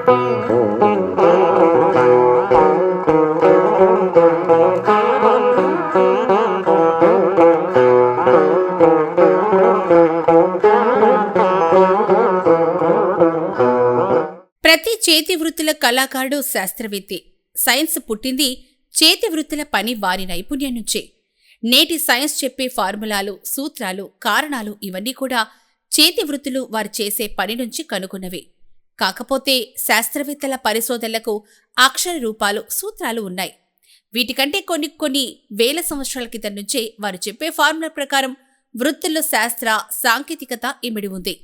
ప్రతి చేతి వృత్తుల కళాకారుడు శాస్త్రవేత్తే. సైన్స్ పుట్టింది చేతి వృత్తుల పని వారి నైపుణ్యం నుంచే. నేటి సైన్స్ చెప్పే ఫార్ములాలు, సూత్రాలు, కారణాలు ఇవన్నీ కూడా చేతి వృత్తులు వారు చేసే పని నుంచి కనుగొన్నవే. కాకపోతే శాస్త్రవేత్తల పరిశోధనలకు అక్షర రూపాలు, సూత్రాలు ఉన్నాయి. వీటికంటే కొన్ని వేల సంవత్సరాల క్రితం నుంచే వారు చెప్పే ఫార్ములా ప్రకారం వృత్తుల్లో శాస్త్ర, సాంకేతికత ఇమిడి ఉంది.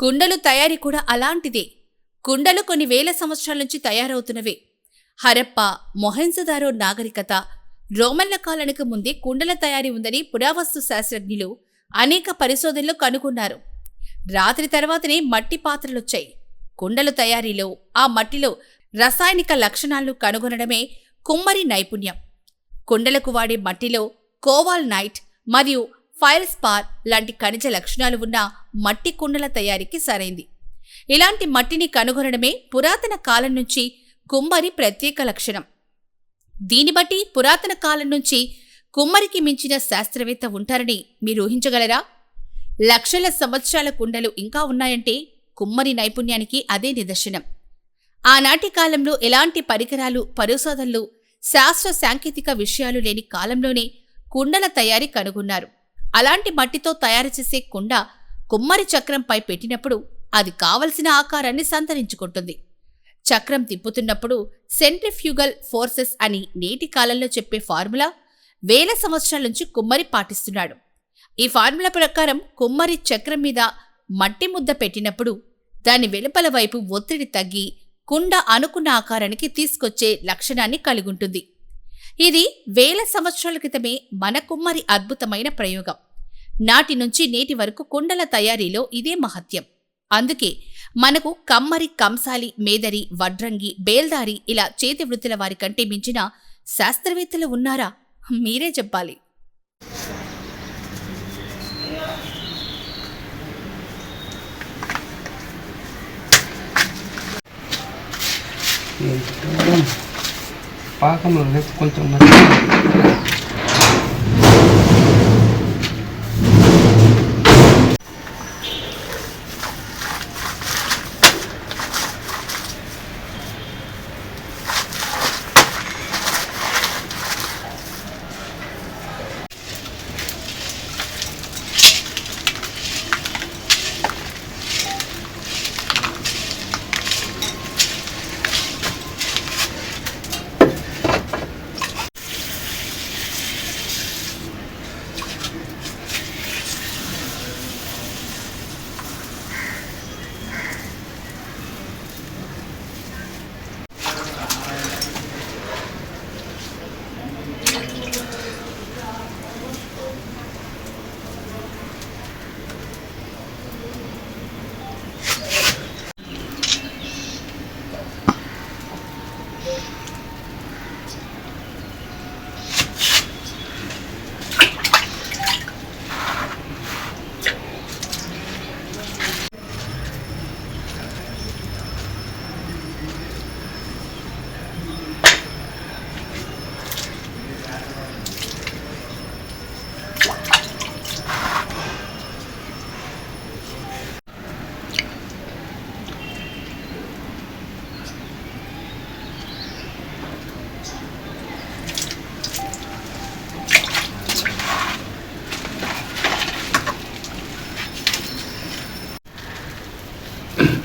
కుండలు తయారీ కూడా అలాంటిదే. కుండలు కొన్ని వేల సంవత్సరాల నుంచి తయారవుతున్నవే. హరప్ప, మొహెంజోదారో నాగరికత, రోమన్ల కాలానికి ముందే కుండల తయారీ ఉందని పురావస్తు శాస్త్రజ్ఞులు అనేక పరిశోధనలు కనుగొన్నారు. రాత్రి తర్వాతనే మట్టి పాత్రలొచ్చాయి. కుండల తయారీలో ఆ మట్టిలో రసాయనిక లక్షణాలను కనుగొనడమే కుమ్మరి నైపుణ్యం. కుండలకు వాడే మట్టిలో కోవాల్ నైట్ మరియు ఫైర్ స్పార్ లాంటి ఖనిజ లక్షణాలు ఉన్న మట్టి కుండల తయారీకి సరైంది. ఇలాంటి మట్టిని కనుగొనడమే పురాతన కాలం నుంచి కుమ్మరి ప్రత్యేక లక్షణం. దీన్ని బట్టి పురాతన కాలం నుంచి కుమ్మరికి మించిన శాస్త్రవేత్త ఉంటారని మీరు ఊహించగలరా? లక్షల సంవత్సరాల కుండలు ఇంకా ఉన్నాయంటే కుమ్మరి నైపుణ్యానికి అదే నిదర్శనం. ఆనాటి కాలంలో ఎలాంటి పరికరాలు, పరిశోధనలు, శాస్త్ర సాంకేతిక విషయాలు లేని కాలంలోనే కుండల తయారీ కనుగొన్నారు. అలాంటి మట్టితో తయారు చేసే కుండ కుమ్మరి చక్రంపై పెట్టినప్పుడు అది కావలసిన ఆకారాన్ని సంతరించుకుంటుంది. చక్రం తిప్పుతున్నప్పుడు సెంట్రిఫ్యూగల్ ఫోర్సెస్ అని నేటి కాలంలో చెప్పే ఫార్ములా వేల సంవత్సరాల నుంచి కుమ్మరి పాటిస్తున్నాడు. ఈ ఫార్ములా ప్రకారం కుమ్మరి చక్రం మీద మట్టి ముద్ద పెట్టినప్పుడు దాని వెలుపల వైపు ఒత్తిడి తగ్గి కుండ అనుకున్న ఆకారానికి తీసుకొచ్చే లక్షణాన్ని కలిగుంటుంది. ఇది వేల సంవత్సరాల క్రితమే మన కుమ్మరి అద్భుతమైన ప్రయోగం. నాటి నుంచి నేటి వరకు కుండల తయారీలో ఇదే మహత్యం. అందుకే మనకు కమ్మరి, కంసాలి, మేదరి, వడ్రంగి, బేల్దారి ఇలా చేతి వృత్తుల వారి కంటే మించిన శాస్త్రవేత్తలు ఉన్నారా? మీరే చెప్పాలి. పాకంలో కొంచెం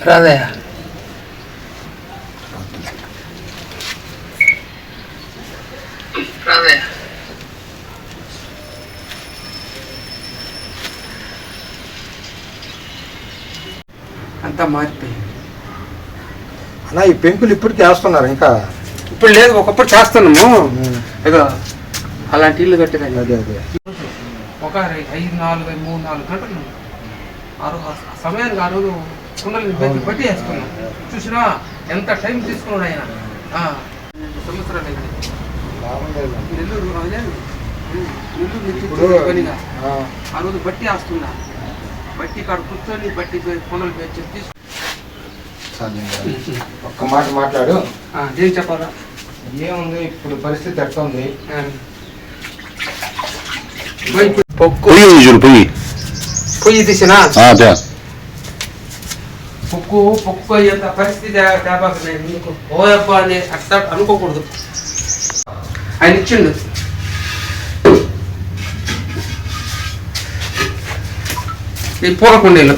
రాదయా. అంతా మారిపోయింది అలా. ఈ పెంకులు ఇప్పటికీ వేస్తున్నారు? ఇంకా ఇప్పుడు లేదు, ఒకప్పుడు చేస్తున్నాము. ఇక అలాంటి ఇల్లు కట్టేదాన్ని. అదే అదే ఒక 4 గంటలు సమయానికి ఆ రోజు కుండలు బట్టి వేసుకున్నాం. చూసినా ఎంత టైం తీసుకున్నాడు ఆయన. సంవత్సరాలు అయితే నెల్లూరు పనిగా ఆ రోజు బట్టి వేస్తున్నా. బట్టి కాడ కూర్చొని బట్టి కుండలు తీసుకు సాధ్యం ఒక్క మాట మాట్లాడు. ఏం చెప్పాలా? ఏముంది ఇప్పుడు పరిస్థితి ఎట్లా ఉంది? పొయ్యి తీసినా పొక్కు అయ్యేంత పరిస్థితి తేపాల్సింది నీకు. ఓయబ్బా అని అట్లా అనుకోకూడదు. ఆయన ఇచ్చిండు. ఈ పూల కుండీలు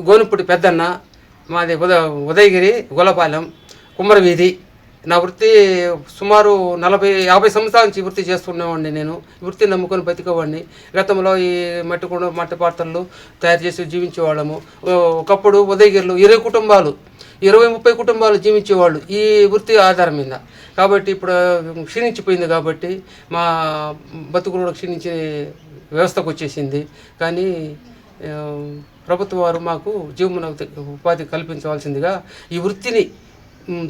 గోనుపుడి పెద్దన్న, మాది ఉదయగిరి గొల్లపాలెం కుమ్మర వీధి. నా వృత్తి సుమారు 40-50 సంవత్సరాల నుంచి వృత్తి చేస్తున్నామండి. నేను వృత్తి నమ్ముకొని బతికేవాడిని. గతంలో ఈ మట్టి పాత్రలు తయారు చేసి జీవించేవాళ్ళము. ఒకప్పుడు ఉదయగిరిలో 20 కుటుంబాలు 20-30 కుటుంబాలు జీవించేవాళ్ళు ఈ వృత్తి ఆధారం మీద. కాబట్టి ఇప్పుడు క్షీణించిపోయింది. కాబట్టి మా బతుకులు కూడా క్షీణించే వ్యవస్థకు వచ్చేసింది. కానీ ప్రభుత్వం వారు మాకు జీవనోపాధి ఉపాధి కల్పించవలసిందిగా ఈ వృత్తిని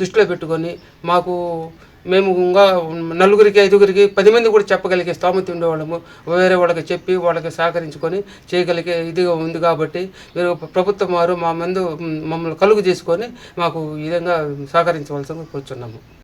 దృష్టిలో పెట్టుకొని మాకు మేము ఇంకా 4-5 10 మంది కూడా చెప్పగలిగే స్తోమత ఉండేవాళ్ళము. వేరే వాళ్ళకి చెప్పి వాళ్ళకి సహకరించుకొని చేయగలిగే ఇదిగా ఉంది. కాబట్టి మీరు ప్రభుత్వం వారు మమ్మల్ని కలుగు చేసుకొని మాకు ఈ విధంగా సహకరించవలసిందిగా కూర్చున్నాము.